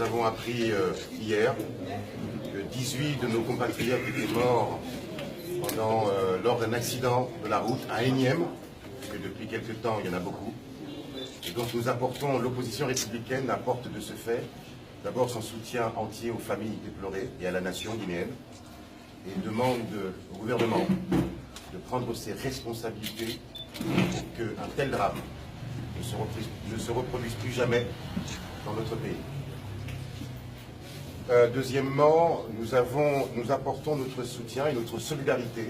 nous avons appris hier que 18 de nos compatriotes étaient morts lors d'un accident de la route, un énième, parce que depuis quelque temps il y en a beaucoup. Et donc l'opposition républicaine apporte de ce fait d'abord son soutien entier aux familles déplorées et à la nation guinéenne, et demande au gouvernement de prendre ses responsabilités pour qu'un tel drame ne se reproduise plus jamais dans notre pays. Deuxièmement, nous apportons notre soutien et notre solidarité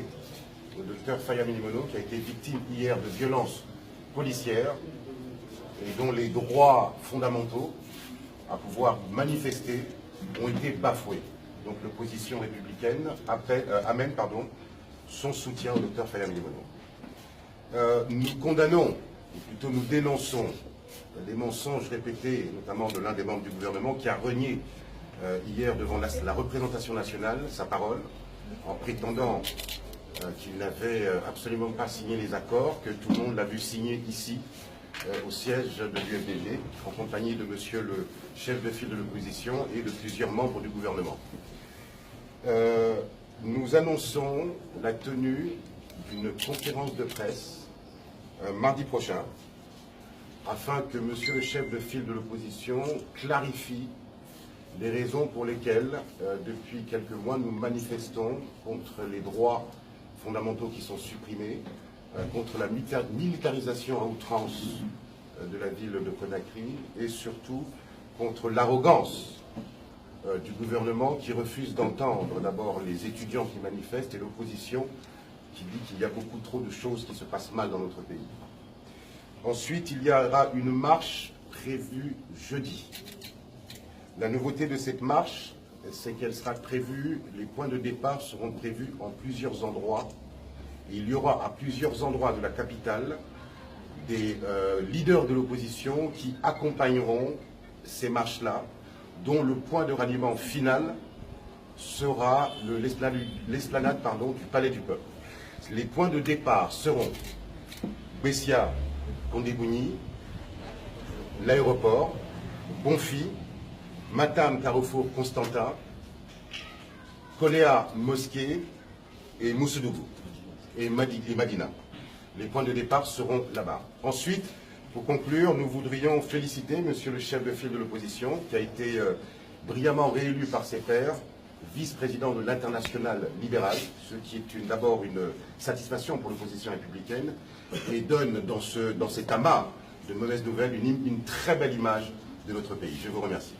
au docteur Faya Milimono, qui a été victime hier de violences policières et dont les droits fondamentaux à pouvoir manifester ont été bafoués. Donc l'opposition républicaine amène son soutien au docteur Faya Milimono. Nous condamnons, ou plutôt nous dénonçons, les mensonges répétés, notamment de l'un des membres du gouvernement, qui a renié hier devant la représentation nationale sa parole, en prétendant qu'il n'avait absolument pas signé les accords, que tout le monde l'a vu signer ici, au siège de l'UFDG, en compagnie de monsieur le chef de file de l'opposition et de plusieurs membres du gouvernement. Nous annonçons la tenue d'une conférence de presse mardi prochain, afin que monsieur le chef de file de l'opposition clarifie les raisons pour lesquelles, depuis quelques mois, nous manifestons contre les droits fondamentaux qui sont supprimés, contre la militarisation à outrance de la ville de Conakry et surtout contre l'arrogance du gouvernement qui refuse d'entendre d'abord les étudiants qui manifestent et l'opposition qui dit qu'il y a beaucoup trop de choses qui se passent mal dans notre pays. Ensuite, il y aura une marche prévue jeudi. La nouveauté de cette marche, c'est qu'elle sera prévue, les points de départ seront prévus en plusieurs endroits. Et il y aura à plusieurs endroits de la capitale des leaders de l'opposition qui accompagneront ces marches-là, dont le point de ralliement final sera l'esplanade du Palais du Peuple. Les points de départ seront Bessia, Condé-Bougny, l'aéroport, Bonfi, Matam, Carrefour, Constantin, Koléa, Mosquée et Moussodougou et Madina. Les points de départ seront là-bas. Ensuite, pour conclure, nous voudrions féliciter monsieur le chef de file de l'opposition qui a été brillamment réélu par ses pairs, vice-président de l'Internationale libérale, ce qui est d'abord une satisfaction pour l'opposition républicaine et donne dans cet amas de mauvaises nouvelles une très belle image de notre pays. Je vous remercie.